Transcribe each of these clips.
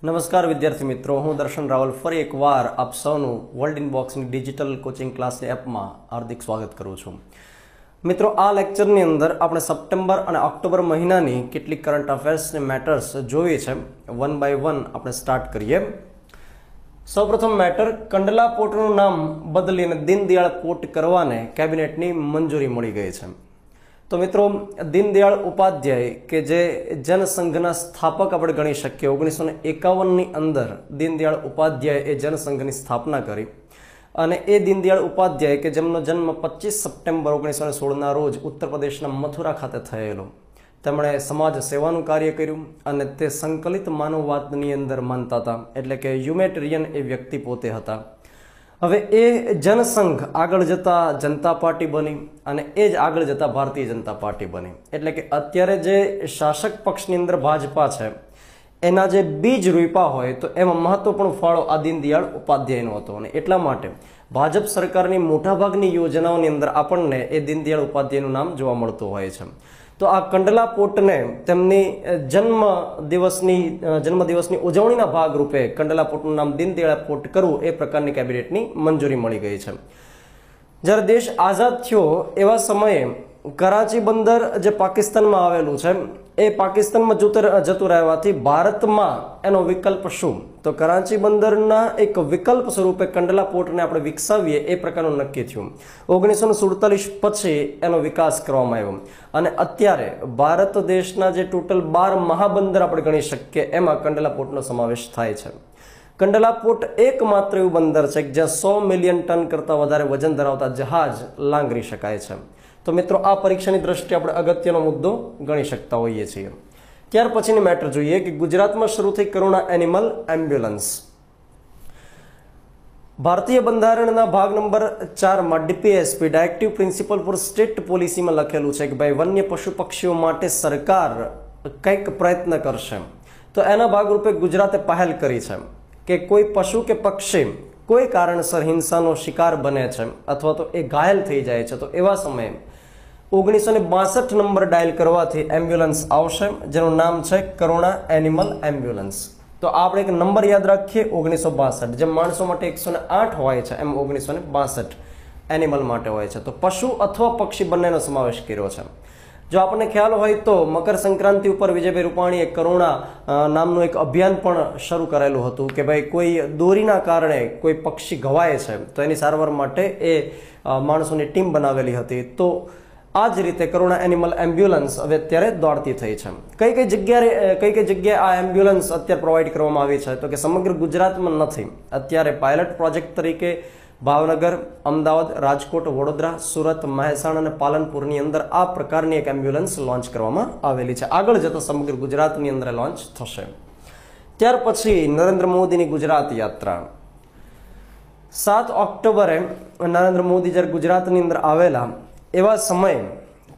નમસ્કાર વિદ્યાર્થી મિત્રો, હું દર્શન રાવલ ફરી એકવાર આપ સૌનું વર્લ્ડ ઇનબોક્સની ડિજિટલ કોચિંગ ક્લાસની એપમાં હાર્દિક સ્વાગત કરું છું. મિત્રો, આ લેક્ચરની અંદર આપણે સપ્ટેમ્બર અને ઓક્ટોબર મહિનાની કેટલીક કરંટ અફેર્સની મેટર્સ જોઈએ છે. વન બાય વન આપણે સ્ટાર્ટ કરીએ. સૌપ્રથમ મેટર, કંડલા પોર્ટનું નામ બદલીને દીનદયાળ પોર્ટ કરવાને કેબિનેટની મંજૂરી મળી ગઈ છે. તો મિત્રો, દીનદયાળ ઉપાધ્યાય કે જે જનસંઘના સ્થાપક આપણે ગણી શકીએ, 1951ની અંદર દીનદયાળ ઉપાધ્યાય એ જનસંઘની સ્થાપના કરી અને એ દીનદયાળ ઉપાધ્યાય કે જેમનો જન્મ 25 સપ્ટેમ્બર 1916ના રોજ ઉત્તર પ્રદેશના મથુરા ખાતે થયેલો, તેમણે સમાજ સેવાનું કાર્ય કર્યું અને તે સંકલિત માનવવાદની અંદર માનતા હતા, એટલે કે હ્યુમેટેરિયન એ વ્યક્તિ પોતે હતા. હવે એ જનસંઘ આગળ જતા જનતા પાર્ટી બની અને એ જ આગળ જતા ભારતીય જનતા પાર્ટી બની. એટલે કે અત્યારે જે શાસક પક્ષની અંદર ભાજપા છે એના જે બીજ રૂપા હોય તો એમાં મહત્વપૂર્ણ ફાળો આ દીનદયાળ ઉપાધ્યાયનો હતો. અને એટલા માટે ભાજપ સરકારની મોટાભાગની યોજનાઓની અંદર આપણને એ દીનદયાળ ઉપાધ્યાયનું નામ જોવા મળતું હોય છે. તો આ કંડલા પોર્ટને તેમની જન્મદિવસની ઉજવણીના ભાગરૂપે કંડલા પોર્ટનું નામ દીનદયાળ પોર્ટ કરવું એ પ્રકારની કેબિનેટની મંજૂરી મળી ગઈ છે. જ્યારે દેશ આઝાદ થયો એવા સમયે કરાચી બંદર જે પાકિસ્તાનમાં આવેલું છે એ પાકિસ્તાનમાં જતું રહેવાથી ભારતમાં એનો વિકલ્પ શું? તો કરાચી બંદરના એક વિકલ્પ સ્વરૂપે કંડલા પોર્ટને આપણે વિકસાવીએ એ પ્રકારનું નક્કી થયું. 1947 પછી એનો વિકાસ કરવામાં આવ્યો અને અત્યારે ભારત દેશના જે ટોટલ 12 મહાબંદર આપણે ગણી શકીએ એમાં કંડલા પોર્ટનો સમાવેશ થાય છે. કંડલા પોર્ટ એકમાત્ર એવું બંદર છે જ્યાં 100 મિલિયન ટન કરતાં વધારે વજન ધરાવતા જહાજ લાંગરી શકાય છે. તો મિત્રો, આ પરીક્ષાની દ્રષ્ટિએ આપણે અગત્યનો મુદ્દો ગણી શકતા હોઈએ છીએ. ત્યાર પછીની મેટર જોઈએ કે ગુજરાતમાં શરૂ થઈ કરુણા એનિમલ એમ્બ્યુલન્સ. ભારતીય બંધારણના ભાગ નંબર 4માં DPSP directive principle for state પોલિસીમાં લખેલું છે કે ભાઈ વન્ય પશુ પક્ષીઓ માટે સરકાર કંઈક પ્રયત્ન કરશે. તો એના ભાગરૂપે ગુજરાતે પહેલ કરી છે કે કોઈ પશુ કે પક્ષી કોઈ કારણસર હિંસાનો શિકાર બને છે અથવા તો એ ઘાયલ થઈ જાય છે તો એવા સમયે 1962 નંબર ડાયલ કરવાથી એમ્બ્યુલન્સ આવશે, જેનું નામ છે કરુણા એનિમલ એમ્બ્યુલન્સ. તો આપણે એક નંબર યાદ રાખીએ, 1962. જેમ માણસો માટે 108 હોય છે એમ 1962 એનિમલ માટે હોય છે. તો પશુ અથવા પક્ષી બંનેનો સમાવેશ કર્યો છે. જો આપણને ખ્યાલ હોય તો મકર સંક્રાંતિ ઉપર વિજયભાઈ રૂપાણીએ કરુણા નામનું એક અભિયાન પણ શરૂ કરેલું હતું કે ભાઈ કોઈ દોરીના કારણે કોઈ પક્ષી ઘવાય છે તો એની સારવાર માટે એ માણસોની ટીમ બનાવેલી હતી. તો આ જ રીતે કરુણા એનિમલ એમ્બ્યુલન્સ હવે અત્યારે દોડતી થઈ છે. કઈ કઈ જગ્યાએ આ એમ્બ્યુલન્સ અત્યારે પ્રોવાઈડ કરવામાં આવી છે? તો કે સમગ્ર ગુજરાતમાં નથી. અત્યારે પાયલટ પ્રોજેક્ટ તરીકે ભાવનગર, અમદાવાદ, રાજકોટ, વડોદરા, સુરત, મહેસાણા અને પાલનપુરની અંદર આ પ્રકારની એક એમ્બ્યુલન્સ લોન્ચ કરવામાં આવેલી છે. આગળ જતા સમગ્ર ગુજરાતની અંદર લોન્ચ થશે. ત્યાર પછી નરેન્દ્ર મોદીની ગુજરાત યાત્રા. 7 ઓક્ટોબરે નરેન્દ્ર મોદી જ્યારે ગુજરાતની અંદર આવેલા એવા સમયે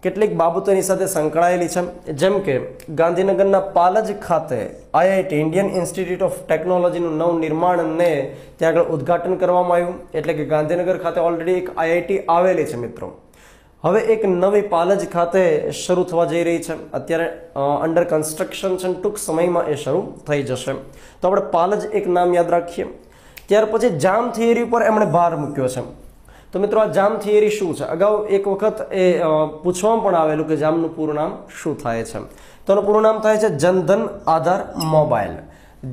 કેટલીક બાબતોની સાથે સંકળાયેલી છે. જેમ કે ગાંધીનગરના પાલજ ખાતે આઈઆઈટી ઇન્ડિયન ઇન્સ્ટિટ્યૂટ ઓફ ટેકનોલોજીનું નવનિર્માણને ત્યાં આગળ ઉદ્ઘાટન કરવામાં આવ્યું. એટલે કે ગાંધીનગર ખાતે ઓલરેડી એક આઈઆઈટી આવેલી છે મિત્રો. હવે એક નવી પાલજ ખાતે શરૂ થવા જઈ રહી છે. અત્યારે અંડર કન્સ્ટ્રક્શન છે, ટૂંક સમયમાં એ શરૂ થઈ જશે. તો આપણે પાલજ એક નામ યાદ રાખીએ. ત્યાર પછી જામ થિયરી ઉપર એમણે ભાર મૂક્યો છે. તો મિત્રો, આ જામ થિયરી શું છે? અગાઉ એક વખત એ પૂછવામાં પણ આવેલું કે જામનું પૂરું નામ શું થાય છે? તો એનું પૂરું નામ થાય છે જનધન આધાર મોબાઈલ.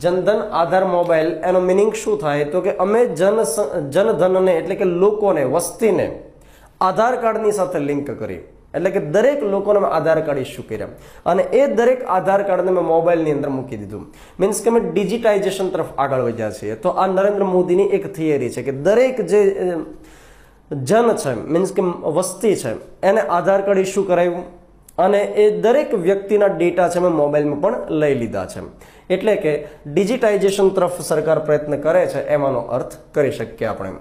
જનધન આધાર મોબાઈલ એનો મિનિંગ શું થાય? તો કે અમે જનધનને એટલે કે લોકોને, વસ્તીને આધાર કાર્ડની સાથે લિંક કરી, એટલે કે દરેક લોકોને અમે આધાર કાર્ડ ઇસ્યુ કર્યા અને એ દરેક આધાર કાર્ડને મેં મોબાઈલની અંદર મૂકી દીધું. મીન્સ કે અમે ડિજિટાઇઝેશન તરફ આગળ વધ્યા છીએ. તો આ નરેન્દ્ર મોદીની એક થિયરી છે કે દરેક જે જન છે, મીન્સ કે વસ્તી છે, એને આધાર કાર્ડ ઇસ્યુ કરાવ્યું અને એ દરેક વ્યક્તિના ડેટા છે મેં મોબાઈલમાં પણ લઈ લીધા છે. એટલે કે ડિજિટાઇઝેશન તરફ સરકાર પ્રયત્ન કરે છે એમાંનો અર્થ કરી શકીએ આપણે.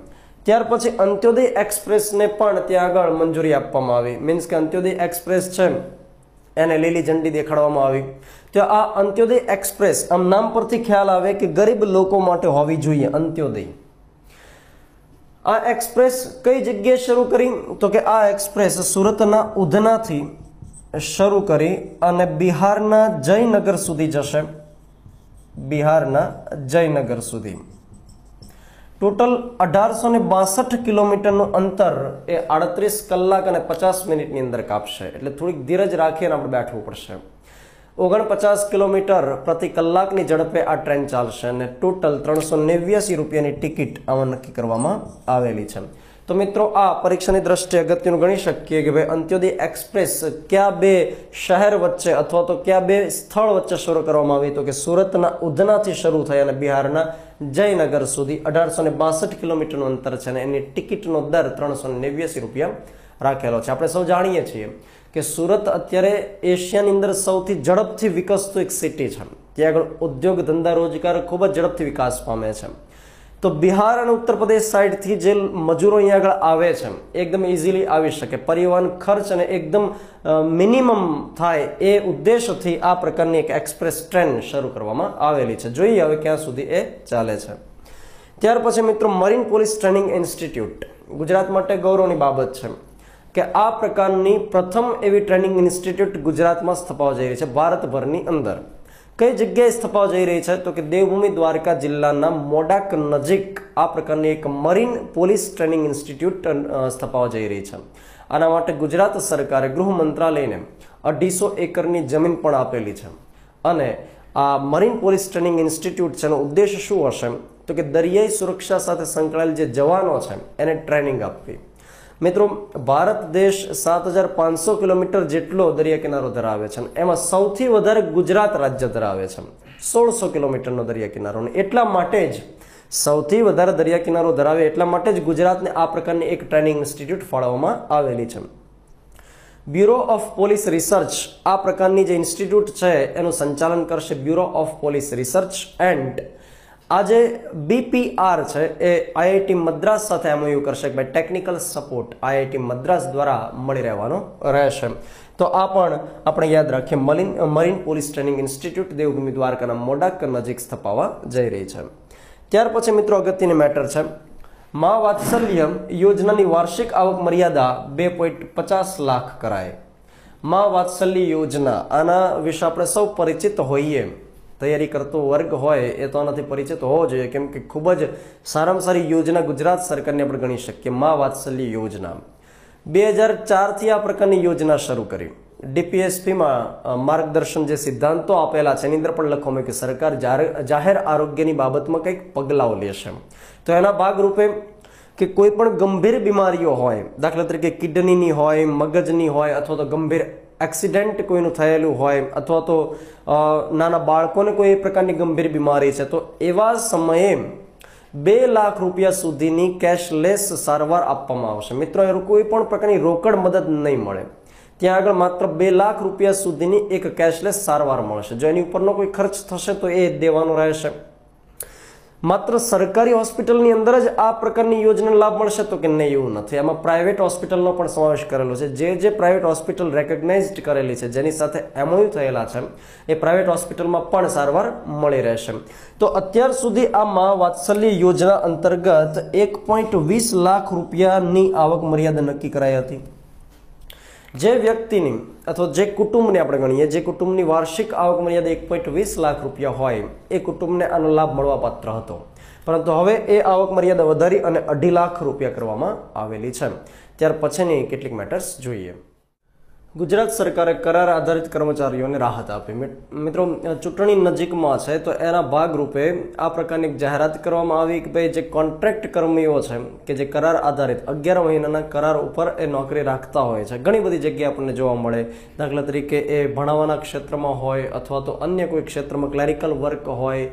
ત્યાર પછી અંત્યોદય એક્સપ્રેસને પણ ત્યાં આગળ મંજૂરી આપવામાં આવી. મીન્સ કે અંત્યોદય એક્સપ્રેસ છે એને લીલી ઝંડી દેખાડવામાં આવી. તો આ અંત્યોદય એક્સપ્રેસ, આમ નામ પરથી ખ્યાલ આવે કે ગરીબ લોકો માટે હોવી જોઈએ અંત્યોદય. આ એક્સપ્રેસ કઈ જગ્યાએ શરૂ કરી? તો કે આ એક્સપ્રેસ સુરતના ઉધનાથી શરૂ કરી અને બિહારના જયનગર સુધી જશે બિહારના જયનગર સુધી. ટોટલ 1862 કિલોમીટરનું અંતર એ 38 કલાક અને 50 મિનિટની અંદર કાપશે. એટલે થોડીક ધીરજ રાખીને આપણે બેઠવું પડશે. 49 કિલોમીટર પ્રતિ કલાકની ઝડપે આ ટ્રેન ચાલશે અને ટોટલ 389 રૂપિયાની ટિકિટ આમાં નક્કી કરવામાં આવેલી છે. તો મિત્રો આ પરીક્ષાની દ્રષ્ટિએ અગત્યનું ગણી શકીએ કે ભાઈ અંત્યોદય એક્સપ્રેસ કયા બે શહેર વચ્ચે અથવા તો કયા બે સ્થળ વચ્ચે શરૂ કરવામાં આવી? તો કે સુરતના ઉધનાથી શરૂ થઈ અને બિહારના જયનગર સુધી 1862 કિલોમીટરનું અંતર છે અને એની ટિકિટનો દર 389 રૂપિયા રાખેલો છે. આપણે સૌ જાણીએ છીએ કે સુરત અત્યારે એશિયાની અંદર સૌથી ઝડપથી વિકસતું એક સિટી છે. ત્યાં આગળ ઉદ્યોગ ધંધા રોજગાર ખૂબ જ ઝડપથી વિકાસ પામે છે. તો બિહાર અને ઉત્તર પ્રદેશ સાઈડથી જે મજૂરો અહીંયા આગળ આવે છે એકદમ ઇઝીલી આવી શકે, પરિવહન ખર્ચ અને એકદમ મિનિમમ થાય એ ઉદ્દેશથી આ પ્રકારની એક એક્સપ્રેસ ટ્રેન શરૂ કરવામાં આવેલી છે. જોઈએ હવે ક્યાં સુધી એ ચાલે છે. ત્યાર પછી મિત્રો marine police training institute Gujarat માટે ગૌરવની બાબત છે કે આ પ્રકારની પ્રથમ એવી ટ્રેનિંગ ઇન્સ્ટિટ્યૂટ ગુજરાતમાં સ્થપાવા જઈ રહી છે ભારતભરની અંદર. કઈ જગ્યાએ સ્થપાવા જઈ રહી છે? તો કે દેવભૂમિ દ્વારકા જિલ્લાના મોડાક નજીક આ પ્રકારની એક મરીન પોલીસ ટ્રેનિંગ ઇન્સ્ટિટ્યૂટ સ્થપાવા જઈ રહી છે. આના માટે ગુજરાત સરકારે ગૃહ મંત્રાલયને 250 એકરની જમીન પણ આપેલી છે. અને આ મરીન પોલીસ ટ્રેનિંગ ઇન્સ્ટિટ્યૂટ છે એનો ઉદ્દેશ શું હશે? તો કે દરિયાઈ સુરક્ષા સાથે સંકળાયેલ જે જવાનો છે એને ટ્રેનિંગ આપવી. મિત્રો ભારત દેશ 7500 કિલોમીટર જેટલો દરિયા કિનારો ધરાવે છે. એમાં સૌથી વધારે ગુજરાત રાજ્ય ધરાવે છે 1600 કિલોમીટરનો દરિયા કિનારો. એટલા માટે જ સૌથી વધારે દરિયા કિનારો ધરાવે એટલા માટે જ ગુજરાતને આ પ્રકારની એક ટ્રેનિંગ ઇન્સ્ટિટ્યૂટ ફાળવવામાં આવેલી છે. બ્યુરો ઓફ પોલીસ રિસર્ચ આ પ્રકારની જે ઇન્સ્ટિટ્યૂટ છે એનું સંચાલન કરશે bureau of police research and આ જે BPR છે એ IIT મદ્રાસ સાથે MOU કરશે કે ભાઈ ટેકનિકલ સપોર્ટ IIT મદ્રાસ દ્વારા મળી રહેવાનો રહેશે. તો આ પણ આપણે યાદ રાખીએ. Marine police training institute Devbhumi દ્વારકાના મોડાક નજીક સ્થપાવા જઈ રહી છે. ત્યાર પછી મિત્રો અગત્યની મેટર છે મા વાત્સલ્ય યોજનાની વાર્ષિક આવક મર્યાદા 2.50 લાખ કરાય. મા વાત્સલ્ય યોજના આના વિશે આપણે સૌ પરિચિત હોઈએ. તૈયારી કરતો વર્ગ હોય એ તો આનાથી પરિચિત હોવો જોઈએ, કેમ કે ખૂબ જ સારામાં સારી યોજના ગુજરાત સરકારની આપણે ગણી શકીએ. મા વાત્સલ્ય યોજના 2004થી આ પ્રકારની યોજના શરૂ કરી. DPSPમાં માર્ગદર્શન જે સિદ્ધાંતો આપેલા છે એની અંદર પણ લખવામાં કે સરકાર જાહેર આરોગ્યની બાબતમાં કંઈક પગલાઓ લેશે. તો એના ભાગરૂપે કે કોઈ પણ ગંભીર બીમારીઓ હોય, દાખલા તરીકે કિડનીની હોય, મગજની હોય અથવા તો ગંભીર એક્સિડન્ટ કોઈનું થયેલું હોય અથવા તો નાના બાળકોને કોઈ એ પ્રકારની ગંભીર બીમારી છે તો એવા સમયે 2 લાખ રૂપિયા સુધીની કેશલેસ સારવાર આપવામાં આવશે. મિત્રો એ કોઈ પણ પ્રકારની રોકડ મદદ નહીં મળે. ત્યાં આગળ માત્ર 2 લાખ રૂપિયા સુધીની એક કેશલેસ સારવાર મળશે. જો એની ઉપરનો કોઈ ખર્ચ થશે તો એ દેવાનો રહેશે. માત્ર સરકારી હોસ્પિટલની અંદર જ આ પ્રકારની યોજનાનો લાભ મળશે તો કે નહીં, એવું નથી. આમાં પ્રાઇવેટ હોસ્પિટલનો પણ સમાવેશ કરેલો છે. જે પ્રાઇવેટ હોસ્પિટલ રેકગ્નાઇઝડ કરેલી છે, જેની સાથે MOU થયેલા છે, એ પ્રાઇવેટ હોસ્પિટલમાં પણ સારવાર મળી રહેશે. તો અત્યાર સુધી આ મા વાત્સલ્ય યોજના અંતર્ગત 1.20 લાખ રૂપિયાની આવક મર્યાદા નક્કી કરાઈ હતી. જે વ્યક્તિની અથવા જે કુટુંબને આપણે ગણીએ, જે કુટુંબની વાર્ષિક આવક મર્યાદા 1.20 લાખ રૂપિયા હોય એ કુટુંબને આનો લાભ મળવા પાત્ર હતો. પરંતુ હવે એ આવક મર્યાદા વધારી અને 2.5 લાખ રૂપિયા કરવામાં આવેલી છે. ત્યાર પછીની કેટલીક મેટર્સ જોઈએ. ગુજરાત સરકારે કરાર આધારિત કર્મચારીઓને રાહત આપી. મિત્રો ચૂંટણી નજીકમાં છે તો એના ભાગરૂપે આ પ્રકારની જાહેરાત કરવામાં આવી કે ભાઈ જે કોન્ટ્રાક્ટ કર્મીઓ છે કે જે કરાર આધારિત 11 મહિનાના કરાર ઉપર એ નોકરી રાખતા હોય છે, ઘણી બધી જગ્યાએ આપણને જોવા મળે. દાખલા તરીકે એ ભણાવવાના ક્ષેત્રમાં હોય અથવા તો અન્ય કોઈ ક્ષેત્રમાં ક્લેરિકલ વર્ક હોય,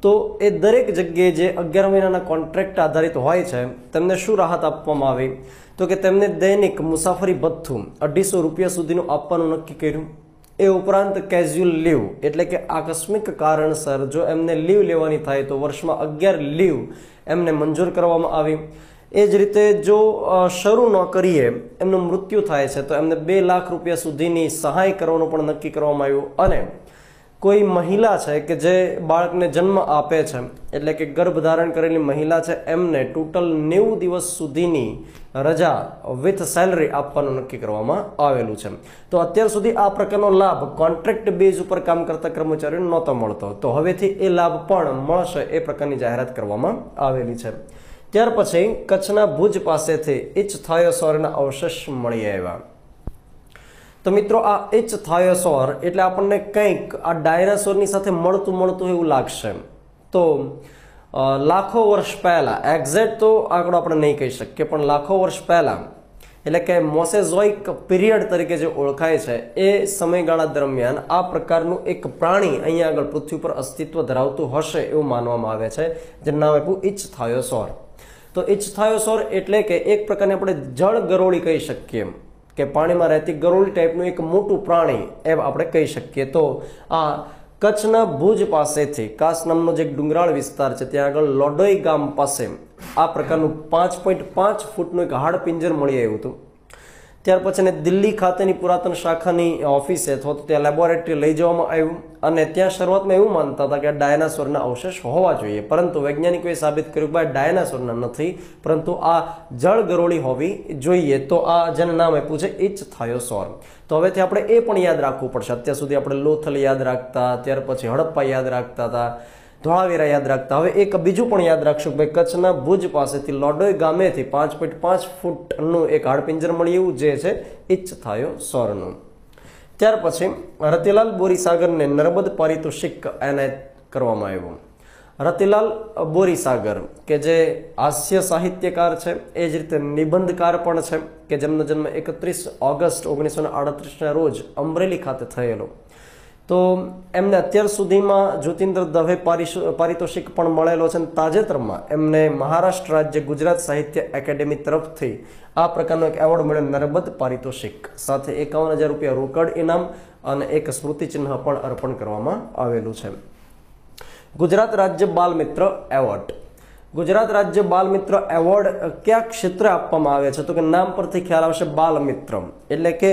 તો એ દરેક જગ્યાએ જે 11 મહિનાના કોન્ટ્રાક્ટ આધારિત હોય છે તેમને શું રાહત આપવામાં આવી? તો કે તેમને દૈનિક મુસાફરી ભથ્થું 250 રૂપિયા સુધીનું આપવાનું નક્કી કર્યું. એ ઉપરાંત કેઝ્યુઅલ લીવ એટલે કે આકસ્મિક કારણસર જો એમને લીવ લેવાની થાય તો વર્ષમાં 11 લીવ એમને મંજૂર કરવામાં આવી. એ જ રીતે જો શરૂ ન કરીએ એમનું મૃત્યુ થાય છે તો એમને 2 લાખ રૂપિયા સુધીની સહાય કરવાનું પણ નક્કી કરવામાં આવ્યું. અને કોઈ મહિલા છે કે જે બાળકને જન્મ આપે છે, એટલે કે ગર્ભધારણ કરેલી મહિલા છે, એમને ટોટલ 90 દિવસ સુધીની રજા વિથ સેલરી આપવાનું નક્કી કરવામાં આવેલું છે. તો અત્યાર સુધી આ પ્રકારનો લાભ કોન્ટ્રાક્ટ બેઝ ઉપર કામ કરતા કર્મચારીઓને નહોતો મળતો, તો હવેથી એ લાભ પણ મળશે એ પ્રકારની જાહેરાત કરવામાં આવેલી છે. ત્યાર પછી કચ્છના ભુજ પાસેથી ઇચ્છથાયોસૌરના અવશેષ મળી આવ્યા. તો મિત્રો આ ઇચ્છથાયોસૌર એટલે આપણને કંઈક આ ડાયનાસોરની સાથે મળતું એવું લાગશે. તો લાખો વર્ષ પહેલા, એક્ઝેક્ટ તો આંકડો આપણે નહીં કહી શકીએ, પણ લાખો વર્ષ પહેલા એટલે કે મોસેઝોઇક પીરિયડ તરીકે જે ઓળખાય છે એ સમયગાળા દરમિયાન આ પ્રકારનું એક પ્રાણી અહીંયા આગળ પૃથ્વી પર અસ્તિત્વ ધરાવતું હશે એવું માનવામાં આવે છે, જેનું નામ આપ્યું ઇચ્છથાયોસૌર. તો ઇચ્છથાયોસૌર એટલે કે એક પ્રકારની આપણે જળ ગરોળી કહી શકીએ, કે પાણીમાં રહેતી ગરોળી ટાઈપનું એક મોટું પ્રાણી એમ આપણે કહી શકીએ. તો આ કચ્છના ભુજ પાસેથી કાસ નામનો જે ડુંગરાળ વિસ્તાર છે ત્યાં આગળ લોડોઈ ગામ પાસે આ પ્રકારનું 5.5 ફૂટનું એક હાડપિંજર મળી આવ્યું હતું. ત્યાર પછી દિલ્હી ખાતેની પુરાતન શાખાની ઓફિસે અથવા તો ત્યાં લેબોરેટરી લઈ જવામાં આવ્યું અને ત્યાં શરૂઆતમાં એવું માનતા હતા કે ડાયનાસોરના અવશેષ હોવા જોઈએ, પરંતુ વૈજ્ઞાનિકોએ સાબિત કર્યું કે ડાયનાસોરના નથી, પરંતુ આ જળ ગરોળી હોવી જોઈએ. તો આ જેનું નામ આપ્યું છે ઇચ્છથાયોસૌર. તો હવેથી આપણે એ પણ યાદ રાખવું પડશે. અત્યાર સુધી આપણે લોથલ યાદ રાખતા, ત્યાર પછી હડપ્પા યાદ રાખતા હતા, ધોળાવીરા યાદ રાખતા. હવે એક બીજું પણ યાદ રાખશું કે ભાઈ કચ્છના ભુજ પાસેથી લોડોઈ ગામેથી 5.5 ફૂટનું એક હાડપિંજર મળી એવું જે છે ઇચ્છથાયોસૌરનું. ત્યાર પછી રતિલાલ બોરીસાગરને નર્મદ પારિતોષિક એનાયત કરવામાં આવ્યું. રતિલાલ બોરીસાગર કે જે હાસ્ય સાહિત્યકાર છે, એ જ રીતે નિબંધકાર પણ છે, કે જેમનો જન્મ 31 ઓગસ્ટ 1938ના રોજ અમરેલી ખાતે થયેલો. તો એમને અત્યાર સુધીમાં જ્યોતિન્દ્ર દવે પારિતોષિક પણ મળેલો છે અને તાજેતરમાં એમને મહારાષ્ટ્ર રાજ્ય ગુજરાત સાહિત્ય એકેડેમી તરફથી આ પ્રકારનો એક એવોર્ડ મળ્યો, નર્મદ પારિતોષિક, સાથે 51,000 રૂપિયા રોકડ ઇનામ અને એક સ્મૃતિચિહ્ન પણ અર્પણ કરવામાં આવેલું છે. ગુજરાત રાજ્ય બાલ મિત્ર એવોર્ડ. ગુજરાત રાજ્ય બાલ મિત્ર એવોર્ડ કયા ક્ષેત્રે આપવામાં આવે છે? તો કે નામ પરથી ખ્યાલ આવશે, બાલ મિત્ર એટલે કે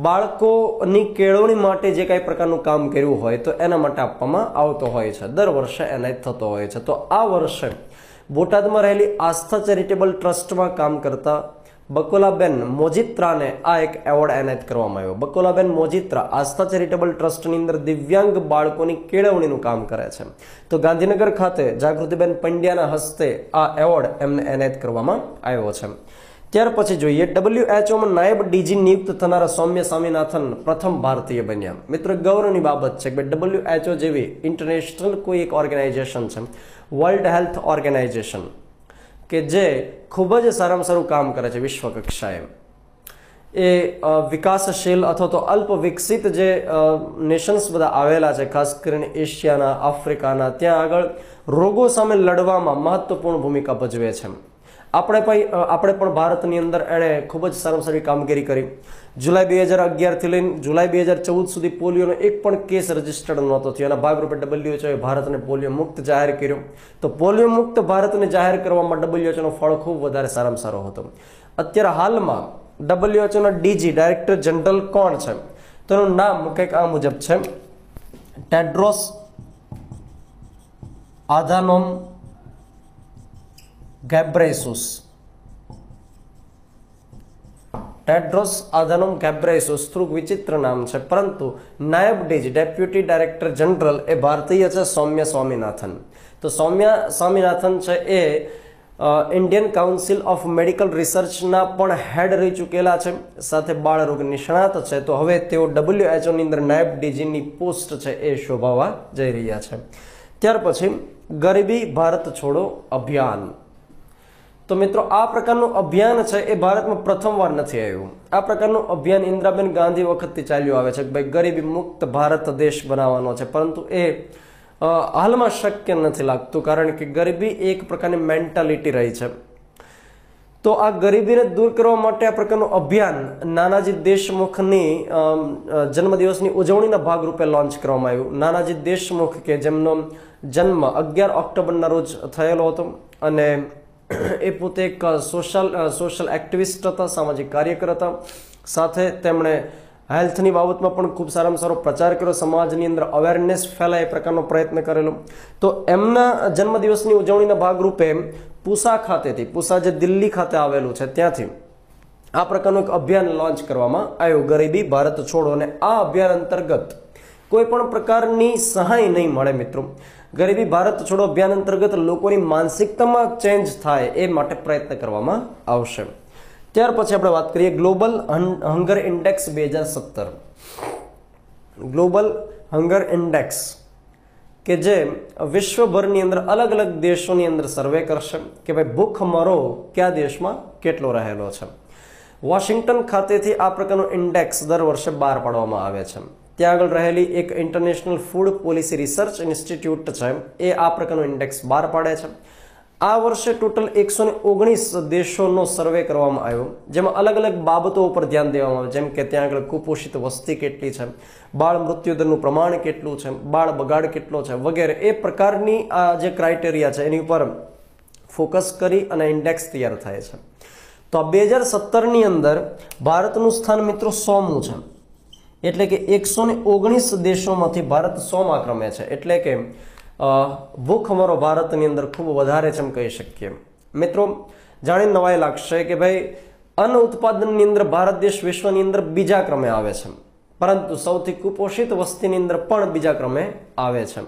બાળકોની કેળવણી માટે જે કાંઈ પ્રકારનું કામ કર્યું હોય તો એના માટે આપવામાં આવતો હોય છે. દર વર્ષે એનાયત થતો હોય છે. તો આ વર્ષે બોટાદમાં રહેલી આસ્થા ચેરિટેબલ ટ્રસ્ટમાં કામ કરતા બકોલાબેન મોજીત્રાને આ એક એવોર્ડ એનાયત કરવામાં આવ્યો. બકોલાબેન મોજીત્રા આસ્થા ચેરિટેબલ ટ્રસ્ટની અંદર દિવ્યાંગ બાળકોની કેળવણીનું કામ કરે છે. તો ગાંધીનગર ખાતે જાગૃતિબેન પંડ્યાના હસ્તે આ એવોર્ડ એમને એનાયત કરવામાં આવ્યો છે. ત્યાર પછી જોઈએ WHOમાં નાયબ ડીજી નિયુક્ત થનારા સૌમ્ય સ્વામીનાથન પ્રથમ ભારતીય બન્યા. મિત્રો ગૌરવની બાબત છે કે WHO જેવી ઇન્ટરનેશનલ કોઈ એક ઓર્ગેનાઇઝેશન છે, વર્લ્ડ હેલ્થ ઓર્ગેનાઇઝેશન, કે જે ખૂબ જ સારામાં સારું કામ કરે છે વિશ્વ કક્ષાએ. એ વિકાસશીલ અથવા તો અલ્પ વિકસિત જે નેશન્સ બધા આવેલા છે, ખાસ કરીને એશિયાના, આફ્રિકાના, ત્યાં આગળ રોગો સામે લડવામાં મહત્વપૂર્ણ ભૂમિકા ભજવે છે. આપણે પણ ભારતની અંદર એણે ખૂબ જ સારામાં સારી કામગીરી કરી. જુલાઈ 2011થી લઈને જુલાઈ 2014 સુધી પોલિયોનો એક પણ કેસ રજીસ્ટર્ડ નહોતો થયો. એના ભાગરૂપે WHO ભારતને પોલિયો મુક્ત જાહેર કર્યો. તો પોલિયો મુક્ત ભારતને જાહેર કરવામાં WHOનો ફાળો ખૂબ વધારે સારામાં સારો હતો. અત્યારે હાલમાં WHOના ડીજી ડાયરેક્ટર જનરલ કોણ છે? તો એનું નામ કંઈક આ મુજબ છે, ટેડ્રોસ આધાનોમ ગેબ્રેયસુસ. ટેડ્રોસ આધાનોમ ગેબ્રેયસુસ. થોડુંક વિચિત્ર નામ છે, પરંતુ નાયબ ડીજી ડેપ્યુટી ડાયરેક્ટર જનરલ એ ભારતીય છે, સૌમ્ય સ્વામીનાથન. તો સૌમ્ય સ્વામીનાથન છે એ ઇન્ડિયન કાઉન્સિલ ઓફ મેડિકલ રિસર્ચના પણ હેડ રહી ચૂકેલા છે, સાથે બાળરોગ નિષ્ણાત છે. તો હવે તેઓ WHOની અંદર નાયબ ડીજીની પોસ્ટ છે એ શોભાવવા જઈ રહ્યા છે. ત્યાર પછી ગરીબી ભારત છોડો અભિયાન. તો મિત્રો આ પ્રકારનું અભિયાન છે એ ભારતમાં પ્રથમવાર નથી આવ્યું. આ પ્રકારનું અભિયાન ઇન્દિરાબેન ગાંધી વખતથી ચાલ્યું આવે છે કે ભાઈ ગરીબી મુક્ત ભારત દેશ બનાવવાનો છે, પરંતુ એ હાલમાં શક્ય નથી લાગતું, કારણ કે ગરીબી એક પ્રકારની મેન્ટાલિટી રહી છે. તો આ ગરીબીને દૂર કરવા માટે આ પ્રકારનું અભિયાન નાનાજી દેશમુખની જન્મદિવસની ઉજવણીના ભાગરૂપે લોન્ચ કરવામાં આવ્યું. નાનાજી દેશમુખ કે જેમનો જન્મ 11 ઓક્ટોબરના રોજ થયેલો હતો અને એ પોતે એક સોશિયલ એક્ટિવિસ્ટ હતા, સામાજિક કાર્યકર હતા. સાથે તેમણે હેલ્થની બાબતમાં પણ ખૂબ સારામાં સારો પ્રચાર કર્યો, સમાજની અંદર અવેરનેસ ફેલાય એ પ્રકારનો પ્રયત્ન કરેલો. તો એમના જન્મદિવસની ઉજવણીના ભાગરૂપે પૂસા ખાતેથી, પૂસા જે દિલ્હી ખાતે આવેલું છે ત્યાંથી આ પ્રકારનું એક અભિયાન લોન્ચ કરવામાં આવ્યું, ગરીબી ભારત છોડો. અને આ અભિયાન અંતર્ગત કોઈ પણ પ્રકારની સહાય નહીં મળે મિત્રો. ગરીબી ભારત છોડો અભિયાન અંતર્ગત લોકોની માનસિકતામાં ચેન્જ થાય એ માટે પ્રયત્ન કરવામાં આવશે. ત્યાર પછી આપણે વાત કરીએ global hunger index 2017. Global hunger index કે જે વિશ્વભરની અંદર અલગ અલગ દેશોની અંદર સર્વે કરશે કે ભાઈ ભૂખમરો કયા દેશમાં કેટલો રહેલો છે. વોશિંગ્ટન ખાતેથી આ પ્રકારનો ઇન્ડેક્સ દર વર્ષે બહાર પાડવામાં આવે છે. ત્યાં આગળ રહેલી એક international food policy research institute છે એ આ પ્રકારનો ઇન્ડેક્સ બહાર પાડે છે. આ વર્ષે ટોટલ 119 દેશોનો સર્વે કરવામાં આવ્યો, જેમાં અલગ અલગ બાબતો ઉપર ધ્યાન દેવામાં આવે, જેમ કે ત્યાં આગળ કુપોષિત વસ્તી કેટલી છે, બાળ મૃત્યુદરનું પ્રમાણ કેટલું છે, બાળ બગાડ કેટલો છે વગેરે. એ પ્રકારની આ જે ક્રાઇટેરિયા છે એની ઉપર ફોકસ કરી અને ઇન્ડેક્સ તૈયાર થાય છે. તો આ 2017ની અંદર ભારતનું સ્થાન મિત્રો 100મું છે, એટલે કે 119 દેશોમાંથી ભારત 100મા ક્રમે છે. એટલે કે ભૂખમરો ભારતની અંદર ખૂબ વધારે છે એમ કહી શકીએ. મિત્રો જાણીને નવાઈ લાગશે કે ભાઈ અન્ન ઉત્પાદનની અંદર ભારત દેશ વિશ્વની અંદર બીજા ક્રમે આવે છે, પરંતુ સૌથી કુપોષિત વસ્તીની અંદર પણ બીજા ક્રમે આવે છે.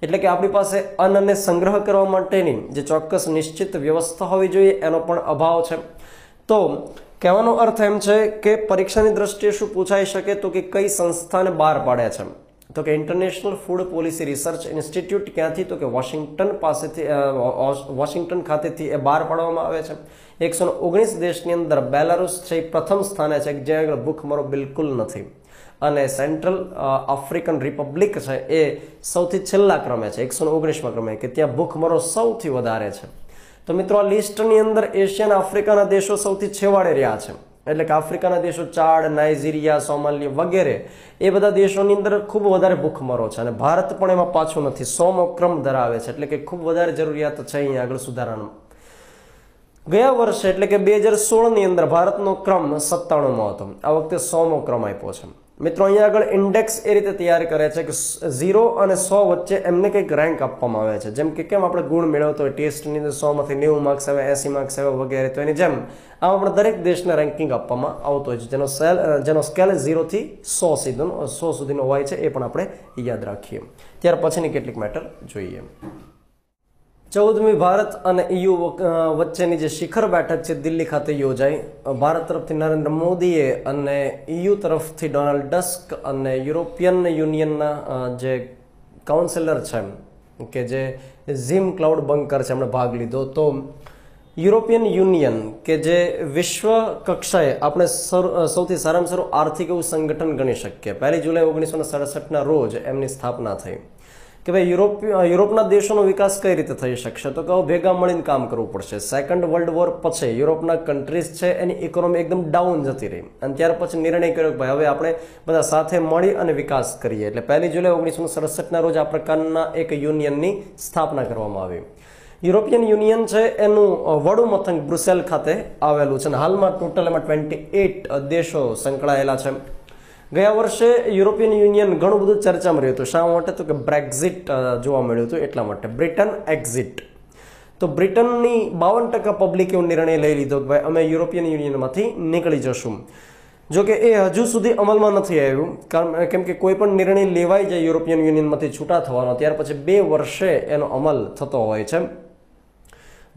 એટલે કે આપણી પાસે અન્નને સંગ્રહ કરવા માટેની જે ચોક્કસ નિશ્ચિત વ્યવસ્થા હોવી જોઈએ એનો પણ અભાવ છે. તો કહેવાનો અર્થ એમ છે કે પરીક્ષાની દ્રષ્ટિએ શું પૂછાઈ શકે તો કે કઈ સંસ્થાને બહાર પાડે છે, તો કે international food policy research institute. ક્યાંથી તો કે વોશિંગ્ટન ખાતેથી એ બહાર પાડવામાં આવે છે. 119 દેશની અંદર બેલારુસ છે એ પ્રથમ સ્થાને છે, જ્યાં આગળ ભૂખમરો બિલકુલ નથી. અને સેન્ટ્રલ આફ્રિકન રિપબ્લિક છે એ સૌથી છેલ્લા ક્રમે છે, 119મા ક્રમે, કે ત્યાં ભૂખમરો સૌથી વધારે છે. તો મિત્રો આ લિસ્ટની અંદર એશિયા અને આફ્રિકાના દેશો સૌથી છેવાડે રહ્યા છે. એટલે કે આફ્રિકાના દેશો ચાડ, નાઇજીરિયા, સોમાલિયા વગેરે એ બધા દેશોની અંદર ખૂબ વધારે ભૂખમરો છે, અને ભારત પણ એમાં પાછું નથી, 100મો ક્રમ ધરાવે છે. એટલે કે ખૂબ વધારે જરૂરિયાત છે અહીંયા આગળ સુધારાનો. ગયા વર્ષે એટલે કે 2016ની અંદર ભારતનો ક્રમ 97મો હતો, આ વખતે 100મો ક્રમ આપ્યો છે. મિત્રો અહીંયા આગળ ઇન્ડેક્સ એ રીતે તૈયાર કરે છે કે 0 અને 100 વચ્ચે એમને કંઈક રેન્ક આપવામાં આવે છે. જેમ કે કેમ આપણે ગુણ મેળવતો હોય ટેસ્ટની અંદર 100માંથી 90 માર્ક્સ આવે, 80 માર્ક્સ આવે વગેરે, તો એની જેમ આમ આપણે દરેક દેશને રેન્કિંગ આપવામાં આવતો હોય છે, જેનો સ્કેલ 0 થી 100 સુધીનો હોય છે. એ પણ આપણે યાદ રાખીએ. ત્યાર પછીની કેટલીક મેટર જોઈએ. 14મી ભારત અને EU વચ્ચેની જે શિખર બેઠક છે દિલ્હી ખાતે યોજાઈ. ભારત તરફથી નરેન્દ્ર મોદીએ અને EU તરફથી ડોનાલ્ડ ટસ્ક અને યુરોપિયન યુનિયનના જે કાઉન્સિલર છે કે જે ઝીમ ક્લાઉડ બંકર છે એમણે ભાગ લીધો. તો યુરોપિયન યુનિયન કે જે વિશ્વ કક્ષાએ આપણે સૌથી સારામાં સારું આર્થિક એવું સંગઠન ગણી શકીએ. 1 જુલાઈ 1967ના રોજ એમની સ્થાપના થઈ. કે ભાઈ યુરોપના દેશોનો વિકાસ કઈ રીતે થઈ શકશે, તો કે ભેગા મળીને કામ કરવું પડશે. સેકન્ડ વર્લ્ડ વોર પછી યુરોપના કન્ટ્રીઝ છે એની ઇકોનોમી એકદમ ડાઉન જતી રહી, અને ત્યાર પછી નિર્ણય કર્યો કે ભાઈ હવે આપણે બધા સાથે મળી અને વિકાસ કરીએ. એટલે 1 જુલાઈ 1967ના રોજ આ પ્રકારના એક યુનિયનની સ્થાપના કરવામાં આવી. યુરોપિયન યુનિયન છે એનું વડું મથક બ્રુસેલ ખાતે આવેલું છે, અને હાલમાં ટોટલ એમાં 28 દેશો સંકળાયેલા છે. ગયા વર્ષે યુરોપિયન યુનિયન ઘણું બધું ચર્ચામાં રહ્યું હતું. શા માટે? તો કે બ્રેક્ઝિટ જોવા મળ્યું હતું એટલા માટે, બ્રિટન એક્ઝિટ. તો બ્રિટનની 52% પબ્લિકે એવો નિર્ણય લઈ લીધો કે ભાઈ અમે યુરોપિયન યુનિયનમાંથી નીકળી જશું. જો કે એ હજુ સુધી અમલમાં નથી આવ્યું, કેમ કે કોઈ પણ નિર્ણય લેવાઈ જાય યુરોપિયન યુનિયનમાંથી છૂટા થવાનો, ત્યાર પછી 2 વર્ષે એનો અમલ થતો હોય છે.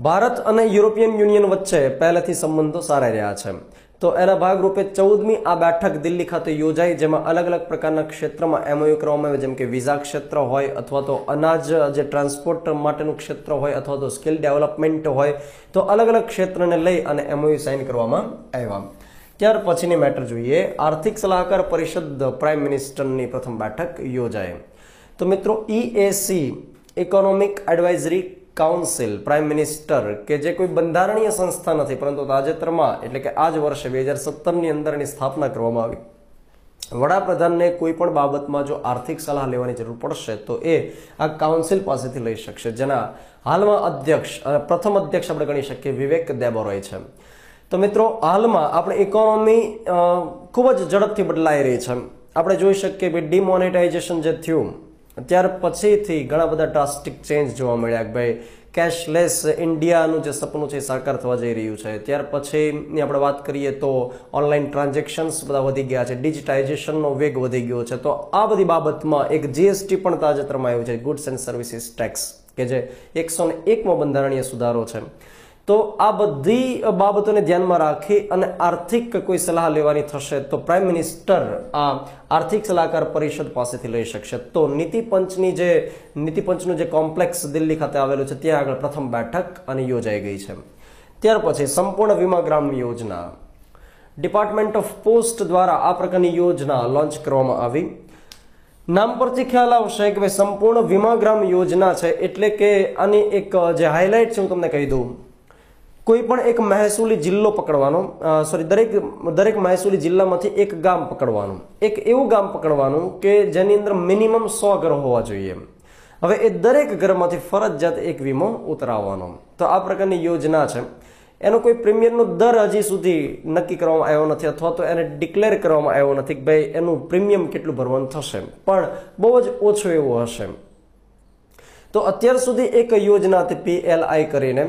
ભારત અને યુરોપિયન યુનિયન વચ્ચે પહેલેથી સંબંધો સારા રહ્યા છે. તો એના ભાગરૂપે 14મી આ બેઠક દિલ્હી ખાતે યોજાઈ, જેમાં અલગ અલગ પ્રકારના ક્ષેત્રમાં MOU કરવામાં આવે, જેમ કે વિઝા ક્ષેત્ર હોય, અથવા તો અનાજ જે ટ્રાન્સપોર્ટ માટેનું ક્ષેત્ર હોય, અથવા તો સ્કિલ ડેવલપમેન્ટ હોય. તો અલગ અલગ ક્ષેત્રને લઈ અને MOU સાઇન કરવામાં આવ્યા. ત્યાર પછીની મેટર જોઈએ. આર્થિક સલાહકાર પરિષદ પ્રાઇમ મિનિસ્ટરની પ્રથમ બેઠક યોજાઈ. તો મિત્રો EAC economic advisory council prime minister કે જે કોઈ બંધારણીય સંસ્થા નથી, પરંતુ તાજેતરમાં એટલે કે આ જ વર્ષે 2017ની અંદર એની સ્થાપના કરવામાં આવી. વડાપ્રધાનને કોઈ પણ બાબતમાં જો આર્થિક સલાહ લેવાની જરૂર પડશે તો એ આ કાઉન્સિલ પાસેથી લઈ શકશે, જેના હાલમાં અધ્યક્ષ અને પ્રથમ અધ્યક્ષ આપણે ગણી શકીએ વિવેક દેબોરોય છે. તો મિત્રો હાલમાં આપણી ઇકોનોમી ખૂબ જ ઝડપથી બદલાઈ રહી છે. આપણે જોઈ શકીએ કે ડિમોનેટાઇઝેશન જે થયું ત્યાર પછીથી ઘણા બધા ડ્રાસ્ટિક ચેન્જ જોવા મળ્યા કે ભાઈ કેશલેસ ઇન્ડિયાનું જે સપનું છે સાકાર થવા જઈ રહ્યું છે. ત્યાર પછીની આપણે વાત કરીએ તો ઓનલાઈન ટ્રાન્ઝેક્શન્સ બધા વધી ગયા છે, ડિજિટાઇઝેશનનો વેગ વધી ગયો છે. તો આ બધી બાબતમાં એક જીએસટી પણ તાજેતરમાં આવ્યું છે, ગુડ્સ એન્ડ સર્વિસીસ ટેક્સ, કે જે 101મો બંધારણીય સુધારો છે. તો આ બધી બાબતોને ધ્યાનમાં રાખી અને આર્થિક કોઈ સલાહ લેવાની થશે તો પ્રાઇમ મિનિસ્ટર આ આર્થિક સલાહકાર પરિષદ પાસેથી લઈ શકશે. તો નીતિપંચનું જે કોમ્પ્લેક્સ દિલ્હી ખાતે આવેલું છે ત્યાં આગળ પ્રથમ બેઠક અને યોજાઈ ગઈ છે. ત્યાર પછી સંપૂર્ણ વીમા Gram Yojana, department of post દ્વારા આ પ્રકારની યોજના લોન્ચ કરવામાં આવી. નામ પરથી ખ્યાલ આવશે કે ભાઈ સંપૂર્ણ વીમા ગ્રામ યોજના છે એટલે કે આની એક જે હાઇલાઇટ છે હું તમને કહી દઉં. કોઈ પણ એક મહેસૂલી જિલ્લો પકડવાનો, દરેક મહેસૂલી જિલ્લામાંથી એક ગામ પકડવાનું, એક એવું ગામ પકડવાનું કે જેની અંદર મિનિમમ 100 ઘર હોવા જોઈએ. હવે એ દરેક ઘરમાંથી ફરજિયાત એક વીમો ઉતરાવવાનો. તો આ પ્રકારની યોજના છે. એનો કોઈ પ્રીમિયમનો દર હજી સુધી નક્કી કરવામાં આવ્યો નથી અથવા તો એને ડિક્લેર કરવામાં આવ્યો નથી કે ભાઈ એનું પ્રીમિયમ કેટલું ભરવાનું થશે, પણ બહુ જ ઓછું એવું હશે. તો અત્યાર સુધી એક યોજના હતી PLI કરીને,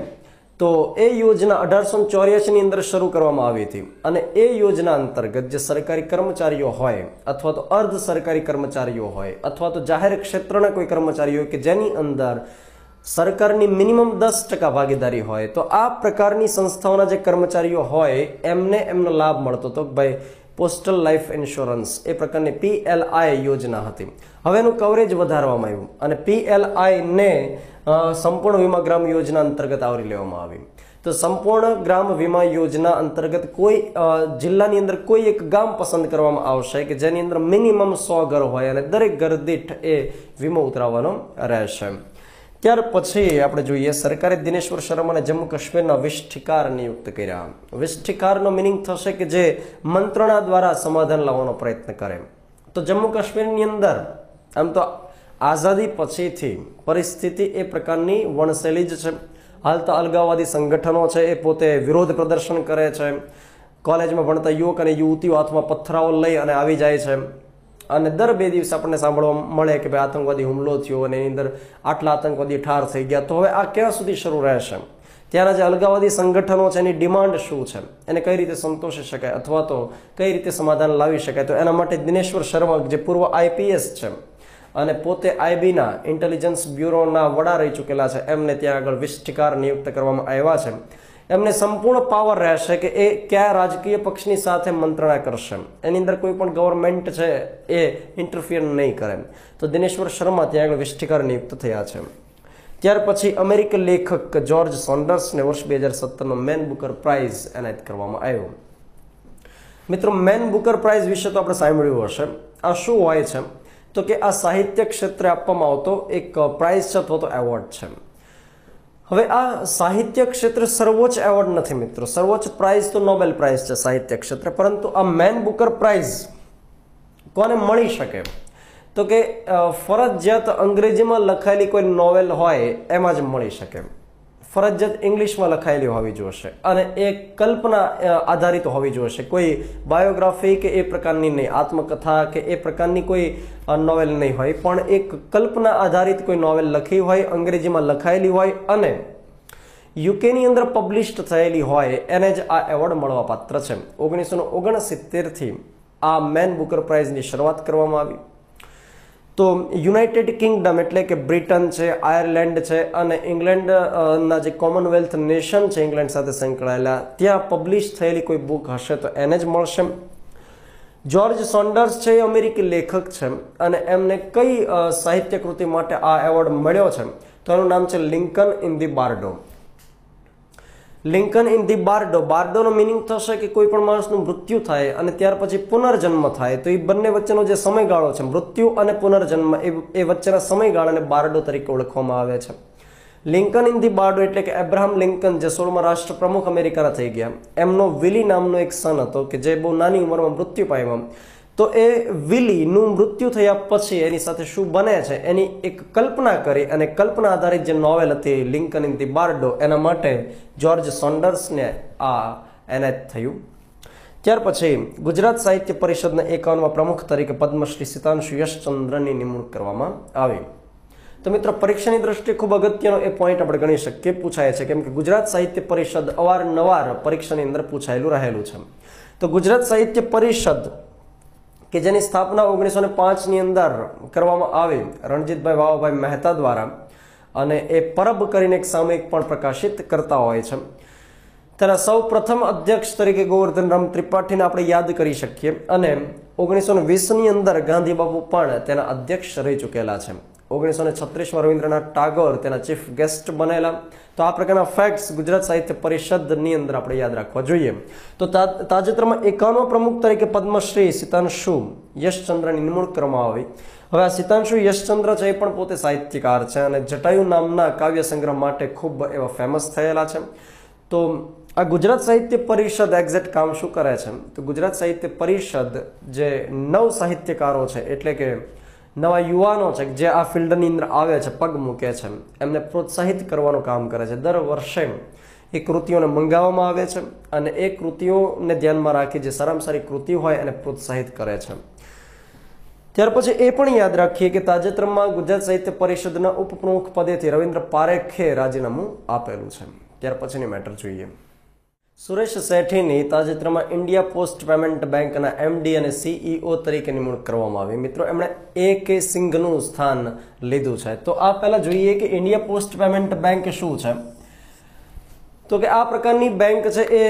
તો એ યોજના 1884ની અંદર શરૂ કરવામાં આવી હતી અને એ યોજના અંતર્ગત જે સરકારી કર્મચારીઓ હોય અથવા તો અર્ધ સરકારી કર્મચારીઓ હોય અથવા તો જાહેર ક્ષેત્રના કોઈ કર્મચારીઓ હોય કે જેની અંદર સરકારની મિનિમમ 10% ભાગીદારી હોય, તો આ પ્રકારની સંસ્થાઓના જે કર્મચારીઓ હોય એમને એમનો લાભ મળતો હતો. ભાઈ પોસ્ટલ લાઈફ ઇન્સ્યોરન્સ એ પ્રકારની PLI યોજના હતી. હવે એનું કવરેજ વધારવામાં આવ્યું અને PLI ને સંપૂર્ણ વીમા ગ્રામ યોજના અંતર્ગત આવરી લેવામાં આવી. તો સંપૂર્ણ ગ્રામ વીમા યોજના અંતર્ગત કોઈ જિલ્લાની અંદર કોઈ એક ગામ પસંદ કરવામાં આવશે કે જેની અંદર મિનિમમ 100 ઘર હોય અને દરેક ઘર દીઠ એ વીમો ઉતરાવવાનો રહેશે. ત્યાર પછી આપણે જોઈએ સરકારે દિનેશ્વર શર્માને જમ્મુ કાશ્મીરના વિષ્ઠિકાર નિયુક્ત કર્યા. વિષ્ઠિકારનો મિનિંગ થશે કે જે મંત્રણા દ્વારા સમાધાન લાવવાનો પ્રયત્ન કરે. તો જમ્મુ કાશ્મીરની અંદર આમ તો આઝાદી પછીથી પરિસ્થિતિ એ પ્રકારની વણસેલી જ છે. હાલ તો અલગાવવાદી સંગઠનો છે એ પોતે વિરોધ પ્રદર્શન કરે છે. કોલેજમાં ભણતા યુવક અને યુવતીઓ હાથમાં પથ્થરાઓ લઈ અને આવી જાય છે અને દર 2 દિવસ આપણને સાંભળવા મળે કે ભાઈ આતંકવાદી હુમલો થયો અને એની અંદર આટલા આતંકવાદી ઠાર થઈ ગયા. તો હવે આ ક્યાં સુધી શરૂ રહેશે? ત્યાંના જે અલગાવવાદી સંગઠનો છે એની ડિમાન્ડ શું છે, એને કઈ રીતે સંતોષી શકાય અથવા તો કઈ રીતે સમાધાન લાવી શકાય? તો એના માટે દિનેશ્વર શર્મા જે પૂર્વ IPS છે અને પોતે IBના ઇન્ટેલિજન્સ બ્યુરોના વડા રહી ચૂકેલા છે, એમને ત્યાં આગળ વિષ્ઠિકાર નિયુક્ત કરવામાં આવ્યા છે. એમને સંપૂર્ણ પાવર રહેશે કે એ કયા રાજકીય પક્ષની સાથે મંત્રણા કરશે, એની અંદર કોઈ પણ ગવર્મેન્ટ છે એ ઇન્ટરફિયર નહીં કરે. તો દિનેશ્વર શર્મા ત્યાં આગળ વિષ્ઠિકાર નિયુક્ત થયા છે. ત્યાર પછી અમેરિકન લેખક જ્યોર્જ સોન્ડર્સને વર્ષ 2017નો મેન બુકર પ્રાઇઝ એનાયત કરવામાં આવ્યો. મિત્રો મેન બુકર પ્રાઇઝ વિશે તો આપણે સાંભળ્યું હશે. આ શું હોય છે? તો કે આ સાહિત્ય ક્ષેત્રે આપવામાં આવતો એક પ્રાઇઝ છે અથવા તો એવોર્ડ છે. હવે આ સાહિત્ય ક્ષેત્રે સર્વોચ્ચ એવોર્ડ નથી મિત્રો. સર્વોચ્ચ પ્રાઇઝ તો નોબેલ પ્રાઇઝ છે સાહિત્ય ક્ષેત્રે, પરંતુ આ મેન બુકર પ્રાઇઝ કોને મળી શકે? તો કે ફરજિયાત અંગ્રેજીમાં લખાયેલી કોઈ નોવેલ હોય એમાં જ મળી શકે. ફરજિયાત ઇંગ્લિશમાં લખાયેલી હોવી જોઈશે અને એ કલ્પના આધારિત હોવી જોઈશે. કોઈ બાયોગ્રાફી કે એ પ્રકારની નહીં, આત્મકથા કે એ પ્રકારની કોઈ નોવેલ નહીં હોય, પણ એક કલ્પના આધારિત કોઈ નોવેલ લખી હોય, અંગ્રેજીમાં લખાયેલી હોય અને યુકેની અંદર પબ્લિશ્ડ થયેલી હોય એને જ આ એવોર્ડ મળવા પાત્ર છે. 1969થી આ મેન બુકર પ્રાઇઝની શરૂઆત કરવામાં આવી. તો યુનાઇટેડ કિંગડમ એટલે કે બ્રિટન છે, આયર્લેન્ડ છે અને ઇંગ્લેન્ડના જે કોમનવેલ્થ નેશન છે ઇંગ્લેન્ડ સાથે સંકળાયેલા, ત્યાં પબ્લિશ થયેલી કોઈ બુક હશે તો એને જ મળશે. જ્યોર્જ સોન્ડર્સ છે એ અમેરિકી લેખક છે અને એમને કઈ સાહિત્ય કૃતિ માટે આ એવોર્ડ મળ્યો છે? તો એનું નામ છે Lincoln in the Bardo. Lincoln in the Bardo, બાર્ડોનો મિનિંગ થશે કે કોઈ પણ માણસનું મૃત્યુ થાય અને ત્યાર પછી પુનર્જન્મ થાય, તો એ બંને વચ્ચેનો જે સમયગાળો છે મૃત્યુ અને પુનર્જન્મ એ વચ્ચેના સમયગાળાને બાર્ડો તરીકે ઓળખવામાં આવે છે. લિંકન ઇન ધી બાર્ડો એટલે કે એબ્રાહમ લિંકન જે 16મા રાષ્ટ્રપ્રમુખ અમેરિકાના થઈ ગયા, એમનો વિલી નામનો એક સન હતો કે જે બહુ નાની ઉંમરમાં મૃત્યુ પામ્યો. તો એ વિલીનું મૃત્યુ થયા પછી એની સાથે શું બને છે એની એક કલ્પના કરી અને કલ્પના આધારિત જે નોવેલ હતી લિંકન ઇન ધી બાર્ડો, એના માટે જ્યોર્જ સોન્ડર્સને આ એનાયત થયું. ત્યાર પછી ગુજરાત સાહિત્ય પરિષદના 51મા પ્રમુખ તરીકે પદ્મશ્રી સિતાંશુ યશચંદ્રની નિમણૂક કરવામાં આવી. તો મિત્રો પરીક્ષાની દ્રષ્ટિએ ખૂબ અગત્યનો એ પોઈન્ટ આપણે ગણી શકીએ, પૂછાય છે, કેમ કે ગુજરાત સાહિત્ય પરિષદ અવારનવાર પરીક્ષાની અંદર પૂછાયેલું રહેલું છે. તો ગુજરાત સાહિત્ય પરિષદ કે જેની સ્થાપના 1905ની અંદર કરવામાં આવી રણજીતભાઈ વાવાભાઈ મહેતા દ્વારા, અને એ પરબ કરીને એક સામયિક પણ પ્રકાશિત કરતા હોય છે. તેના સૌ પ્રથમ અધ્યક્ષ તરીકે ગોવર્ધન રામ ત્રિપાઠીને આપણે યાદ કરી શકીએ, અને 1920ની અંદર ગાંધી બાપુ પણ તેના અધ્યક્ષ રહી ચૂકેલા છે. 1936માં રવિન્દ્રનાથ ટાગોર તેના ચીફ ગેસ્ટ બનેલા. તો આ પ્રકારના ફેક્ટ્સ ગુજરાત સાહિત્ય પરિષદની અંદર આપણે યાદ રાખવા જોઈએ. તો તાજેતરમાં 51મા પ્રમુખ તરીકે પદ્મશ્રી સિતાંશુ યશચંદ્રની નિમણૂક કરવામાં આવી. હવે આ સિતાંશુ યશચંદ્ર છે એ પણ પોતે સાહિત્યકાર છે, અને જટાયુ નામના કાવ્ય સંગ્રહ માટે ખૂબ એવા ફેમસ થયેલા છે. તો આ ગુજરાત સાહિત્ય પરિષદ એક્ઝેક્ટ કામ શું કરે છે? તો ગુજરાત સાહિત્ય પરિષદ જે નવ સાહિત્યકારો છે, એટલે કે નવા યુવાનો છે જે આ ફિલ્ડની અંદર આવે છે, પગ મૂકે છે, એમને પ્રોત્સાહિત કરવાનું કામ કરે છે. દર વર્ષે એ કૃતિઓને મંગાવવામાં આવે છે, અને એ કૃતિઓને ધ્યાનમાં રાખી જે સારામાં સારી કૃતિ હોય એને પ્રોત્સાહિત કરે છે. ત્યાર પછી એ પણ યાદ રાખીએ કે તાજેતરમાં ગુજરાત સાહિત્ય પરિષદના ઉપપ્રમુખ પદેથી રવિન્દ્ર પારેખે રાજીનામું આપેલું છે. ત્યાર પછીની મેટર જોઈએ. સુરેશ સેઠીની તાજેતરમાં ઇન્ડિયા પોસ્ટ પેમેન્ટ બેંકના એમડી અને સીઈઓ તરીકે નિમણૂક કરવામાં આવી. મિત્રો એમણે A.K. સિંઘનું સ્થાન લીધું છે. તો આ પહેલા જોઈએ કે ઇન્ડિયા પોસ્ટ પેમેન્ટ બેંક શું છે. તો કે આ પ્રકારની બેંક છે એ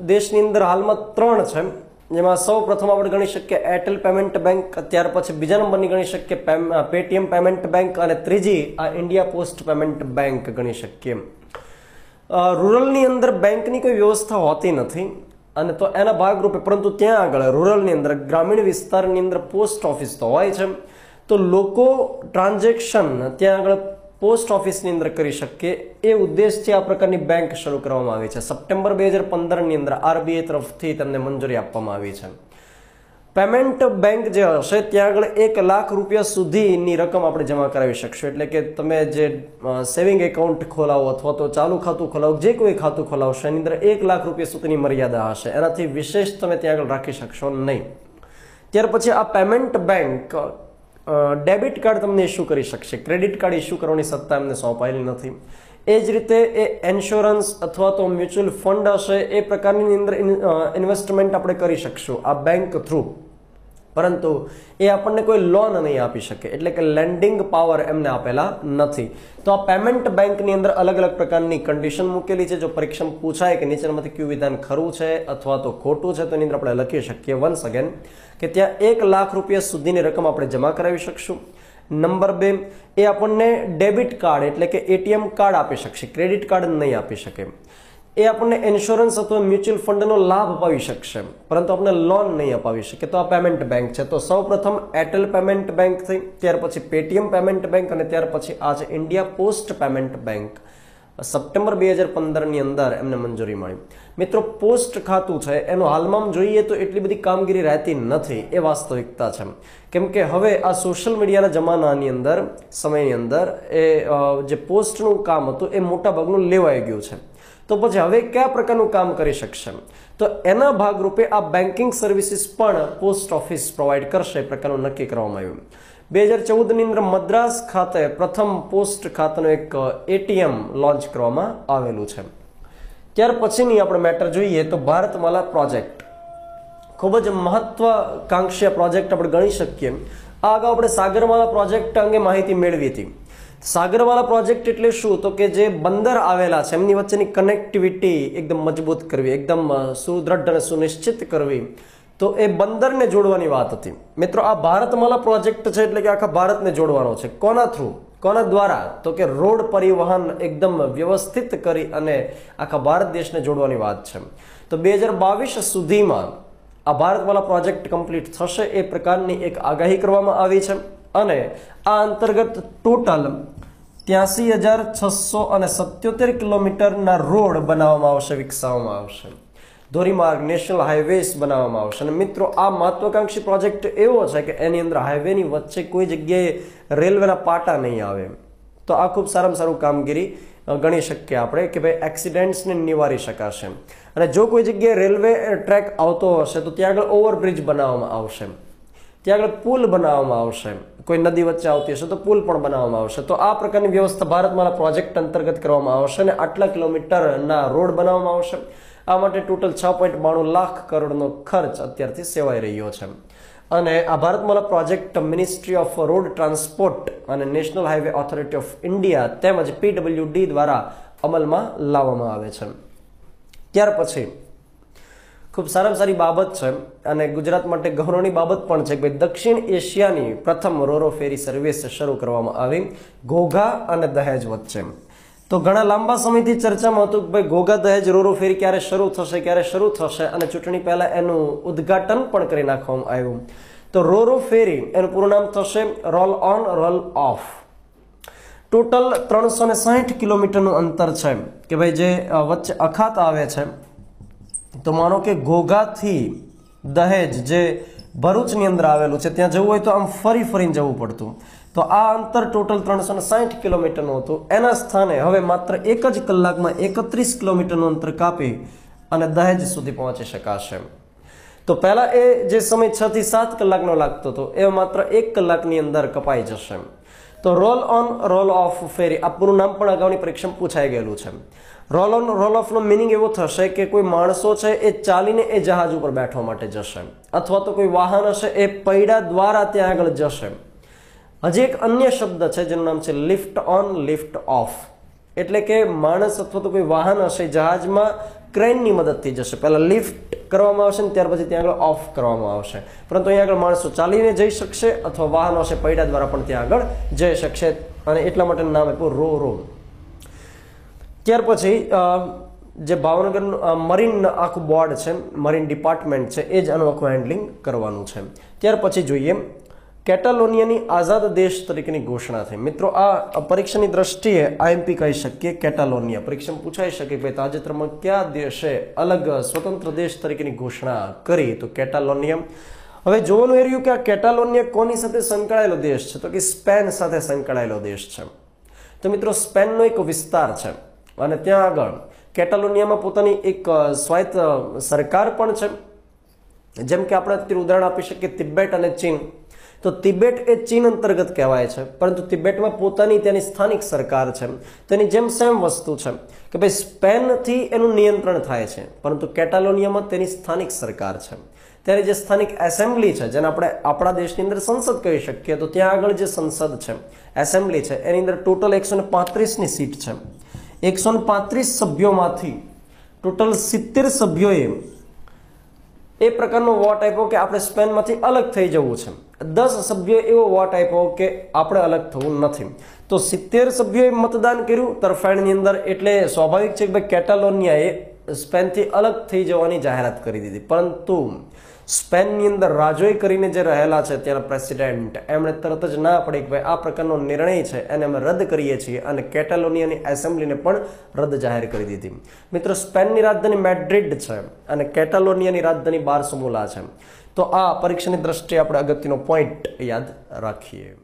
દેશની અંદર હાલમાં 3 છે, જેમાં સૌ પ્રથમ આપણે ગણી શકીએ એરટેલ પેમેન્ટ બેંક, ત્યાર પછી બીજા નંબરની ગણી શકીએ પેટીએમ પેમેન્ટ બેંક, અને ત્રીજી આ ઇન્ડિયા પોસ્ટ પેમેન્ટ બેંક ગણી શકીએ. રૂરલની અંદર બેંકની કોઈ વ્યવસ્થા હોતી નથી, અને તો એના ભાગરૂપે, પરંતુ ત્યાં આગળ રૂરલની અંદર ગ્રામીણ વિસ્તારની અંદર પોસ્ટ ઓફિસ તો હોય છે, તો લોકો ટ્રાન્ઝેક્શન ત્યાં આગળ પોસ્ટ ઓફિસની અંદર કરી શકે એ ઉદ્દેશથી આ પ્રકારની બેંક શરૂ કરવામાં આવી છે. સપ્ટેમ્બર 2015ની અંદર આરબીઆઈ તરફથી તેમને મંજૂરી આપવામાં આવી છે. પેમેન્ટ બેંક જે હશે ત્યાં આગળ 1 લાખ રૂપિયા સુધીની રકમ આપણે જમા કરાવી શકશું. એટલે કે તમે જે સેવિંગ એકાઉન્ટ ખોલાવો અથવા તો ચાલુ ખાતું ખોલાવો, જે કોઈ ખાતું ખોલાવશો એની અંદર 1 લાખ રૂપિયા સુધીની મર્યાદા હશે, એનાથી વિશેષ તમે ત્યાં આગળ રાખી શકશો નહીં. ત્યાર પછી આ પેમેન્ટ બેંક ડેબિટ કાર્ડ તમને ઇસ્યુ કરી શકશે, ક્રેડિટ કાર્ડ ઇસ્યુ કરવાની સત્તા એમને સોંપાયેલી નથી. એ જ રીતે એ ઇન્સ્યોરન્સ અથવા તો મ્યુચ્યુઅલ ફંડ હશે એ પ્રકારની અંદર ઇન્વેસ્ટમેન્ટ આપણે કરી શકશું આ બેંક થ્રુ, પરંતુ એ આપણને કોઈ લોન નહીં આપી શકે, એટલે કે લેન્ડિંગ પાવર એમને આપેલા નથી. તો આ પેમેન્ટ બેંકની અંદર અલગ અલગ પ્રકારની કન્ડિશન મૂકેલી છે. જો પરીક્ષામાં પૂછાય કે નીચેનામાંથી કયું વિધાન ખરું છે અથવા તો ખોટું છે, તો એની અંદર આપણે લખી શકીએ વન્સ અગેન કે ત્યાં 1 લાખ રૂપિયા સુધીની રકમ આપણે જમા કરાવી શકશું. નંબર 2, એ આપણને ડેબિટ કાર્ડ એટલે કે એટીએમ કાર્ડ આપી શકશે, ક્રેડિટ કાર્ડ નહીં આપી શકે. એ આપણને ઇન્સ્યોરન્સ અથવા મ્યુચ્યુઅલ ફંડનો લાભ અપાવી શકશે, પરંતુ આપણને લોન નહીં અપાવી શકે. તો આ પેમેન્ટ બેંક છે. તો સૌ પ્રથમ એરટેલ પેમેન્ટ બેંક થઈ, ત્યાર પછી પેટીએમ પેમેન્ટ બેંક, અને ત્યાર પછી આ છે India post payment bank. September 2015ની અંદર એમને મંજૂરી મળી. મિત્રો પોસ્ટ ખાતું છે એનું હાલમાં જોઈએ તો એટલી બધી કામગીરી રહેતી નથી, એ વાસ્તવિકતા છે. કેમ કે હવે આ સોશિયલ મીડિયાના જમાનાની અંદર સમયની અંદર એ જે પોસ્ટનું કામ હતું એ મોટા ભાગનું લેવાઈ ગયું છે. તો પછી હવે કયા પ્રકારનું કામ કરી શકશે? તો એના ભાગરૂપે આ બેન્કિંગ સર્વિસીસ પણ પોસ્ટ ઓફિસ પ્રોવાઈડ કરશે એ પ્રકારનું નક્કી કરવામાં આવ્યું. 2014ની અંદર મદ્રાસ ખાતે પ્રથમ પોસ્ટ ખાતાનું એક એટીએમ લોન્ચ કરવામાં આવેલું છે. ત્યાર પછીની આપણે મેટર જોઈએ તો ભારતમાલા પ્રોજેક્ટ ખૂબ જ મહત્વાકાંક્ષી પ્રોજેક્ટ આપણે ગણી શકીએ. આ અગાઉ આપણે સાગરમાલા પ્રોજેક્ટ અંગે માહિતી મેળવી હતી. સાગરમાલા પ્રોજેક્ટ એટલે શું? તો કે જે બંદર આવેલા છે એમની વચ્ચેની કનેક્ટિવિટી એકદમ મજબૂત કરવી, એકદમ સુદૃઢ અને સુનિશ્ચિત કરવી. તો એ બંદરને જોડવાની વાત હતી. મિત્રો આ ભારતમાલા પ્રોજેક્ટ છે એટલે કે આખા ભારતને જોડવાનો છે. કોના થ્રુ? કોના દ્વારા? તો કે રોડ પરિવહન એકદમ વ્યવસ્થિત કરી અને આખા ભારત દેશને જોડવાની વાત છે. તો 2022 સુધીમાં આ ભારતમાલા પ્રોજેક્ટ કમ્પ્લીટ થશે એ પ્રકારની એક આગાહી કરવામાં આવી છે. અને આ અંતર્ગત ટોટલ 83,677 કિલોમીટરના રોડ બનાવવામાં આવશે, વિકસાવવામાં આવશે. ધોરીમાર્ગ, નેશનલ હાઈવેસ બનાવવામાં આવશે. અને મિત્રો આ મહત્વાકાંક્ષી પ્રોજેક્ટ એવો છે કે એની અંદર હાઈવેની વચ્ચે કોઈ જગ્યાએ રેલવેના પાટા નહીં આવે. તો આ ખૂબ સારામાં સારું કામગીરી ગણી શકીએ આપણે કે ભાઈ એક્સિડન્ટ્સને નિવારી શકાશે. અને જો કોઈ જગ્યાએ રેલવે ટ્રેક આવતો હશે તો ત્યાં આગળ ઓવરબ્રિજ બનાવવામાં આવશે, ત્યાં આગળ પુલ બનાવવામાં આવશે, કોઈ નદી વચ્ચે આવતી હશે તો પુલ પણ બનાવવામાં આવશે. તો આ પ્રકારની વ્યવસ્થા ભારતમાલા પ્રોજેક્ટ અંતર્ગત કરવામાં આવશે અને આટલા કિલોમીટરના રોડ બનાવવામાં આવશે. આ માટે ટોટલ 6.92 લાખ કરોડનો ખર્ચ અત્યારથી સેવાઈ રહ્યો છે. અને આ Bharatmala project ministry of road transport અને national highway authority of India તેમજ PWD દ્વારા અમલમાં લાવવામાં આવે છે. ત્યાર પછી ખૂબ સારામાં સારી બાબત છે અને ગુજરાત માટે ગૌરવની બાબત પણ છે કે દક્ષિણ એશિયાની પ્રથમ રોરો ફેરી સર્વિસ શરૂ કરવામાં આવી ઘોઘા અને દહેજ વચ્ચે. તો ઘણા લાંબા સમયથી ચર્ચામાં હતું કે ભાઈ ઘોઘા દહેજ રોરો ફેરી ક્યારે શરૂ થશે અને ચૂંટણી પહેલા એનું ઉદ્ઘાટન પણ કરી નાખવામાં આવ્યું. તો રોરો ફેરી એનું પૂરું નામ થશે roll on roll off. Total 360 કિલોમીટરનું અંતર છે કે ભાઈ જે વચ્ચે અખાત આવે છે. તો માનો કે ઘોઘાથી દહેજ જે ભરૂચની અંદર આવેલું છે ત્યાં જવું હોય તો આમ ફરીને જવું પડતું. તો આ અંતર ટોટલ 360 કિલોમીટરનું હતું. એના સ્થાને હવે માત્ર 1 જ કલાકમાં 31 કિલોમીટરનું અંતર કાપી અને દહેજ સુધી પહોંચી શકાશે. તો પહેલા એ જે સમય 6 થી 7 કલાકનો લાગતો હતો એ માત્ર 1 કલાકની અંદર કપાઈ જશે. તો રોલ ઓન રોલ ઓફ ફેરી આ પૂરું નામ પણ અગાઉની પરીક્ષામાં પૂછાઈ ગયેલું છે. રોલ ઓન રોલ ઓફનો મિનિંગ એવો થશે કે કોઈ માણસો છે એ ચાલીને એ જહાજ ઉપર બેઠવા માટે જશે અથવા તો કોઈ વાહન હશે એ પૈડા દ્વારા ત્યાં આગળ જશે. હજી એક અન્ય શબ્દ છે જેનું નામ છે લિફ્ટ ઓન લિફ્ટ ઓફ. એટલે કે માણસ અથવા તો કોઈ વાહન હશે જહાજમાં ક્રેનની મદદથી જશે. પહેલા લિફ્ટ કરવામાં આવશે ને ત્યાર પછી ત્યાં આગળ ઓફ કરવામાં આવશે. પરંતુ અહીંયા આગળ માણસો ચાલીને જઈ શકશે અથવા વાહનો હશે પૈડા દ્વારા પણ ત્યાં આગળ જઈ શકશે અને એટલા માટે નામ આપ્યું રો રો. ત્યાર પછી જે ભાવનગર મરીન આખું બોર્ડ છે, મરીન ડિપાર્ટમેન્ટ છે, એ જ આનું આખું હેન્ડલિંગ કરવાનું છે. ત્યાર પછી જોઈએ કેટાલોનિયાની આઝાદ દેશ તરીકેની ઘોષણા થઈ. મિત્રો આ પરીક્ષાની દ્રષ્ટિએ IMP કહી શકીએ કેટાલોનિયા પરીક્ષામાં પૂછાઈ શકે કે તાજેતરમાં કયા દેશે અલગ સ્વતંત્ર દેશ તરીકેની ઘોષણા કરી? તો કેટાલોનિયા. હવે જોવાનું એ રહ્યું કે આ કેટાલોનિયા કોની સાથે સંકળાયેલો દેશ છે? તો કે સ્પેન સાથે સંકળાયેલો દેશ છે. તો મિત્રો સ્પેનનો એક વિસ્તાર છે અને ત્યાં આગળ કેટાલોનિયામાં પોતાની એક સ્વાયત્ત સરકાર પણ છે. જેમ કે આપણે અત્યારે ઉદાહરણ આપી શકીએ તિબેટ અને ચીન. તો તિબેટ એ ચીન અંતર્ગત કહેવાય છે પરંતુ તિબેટમાં પોતાની ત્યાંની સ્થાનિક સરકાર છે. તેની જેમ સેમ વસ્તુ છે કે ભાઈ સ્પેનથી એનું નિયંત્રણ થાય છે પરંતુ કેટાલોનિયામાં તેની સ્થાનિક સરકાર છે. ત્યારે જે સ્થાનિક એસેમ્બલી છે જેને આપણે આપણા દેશની અંદર સંસદ કહી શકીએ તો ત્યાં આગળ જે સંસદ છે એસેમ્બલી છે એની અંદર ટોટલ 135ની સીટ છે. 135 સભ્યોમાંથી ટોટલ 70 સભ્યોએ એ પ્રકારનો વોટ આપ્યો કે આપણે સ્પેનમાંથી અલગ થઈ જવું છે. 10 સભ્યોએ એવો વોટ આપ્યો કે આપણે અલગ થવું નથી. તો 70 સભ્યોએ મતદાન કર્યું તરફેણની અંદર. એટલે સ્વાભાવિક છે કે ભાઈ કેટાલોનિયાએ સ્પેનથી અલગ થઈ જવાની જાહેરાત કરી દીધી. પરંતુ સ્પેનની અંદર રાજોય કરીને જે રહેલા છે ત્યાંના પ્રેસિડેન્ટ એમણે તરત જ ના પડી કે ભાઈ આ પ્રકારનો નિર્ણય છે એને અમે રદ કરીએ છીએ અને કેટાલોનિયાની એસેમ્બલીને પણ રદ જાહેર કરી દીધી. મિત્રો સ્પેનની રાજધાની મેડ્રિડ છે અને કેટાલોનિયાની રાજધાની બાર્સેલોના છે. તો આ પરીક્ષાની દ્રષ્ટિએ આપણે અગત્યનો પોઈન્ટ યાદ રાખીએ.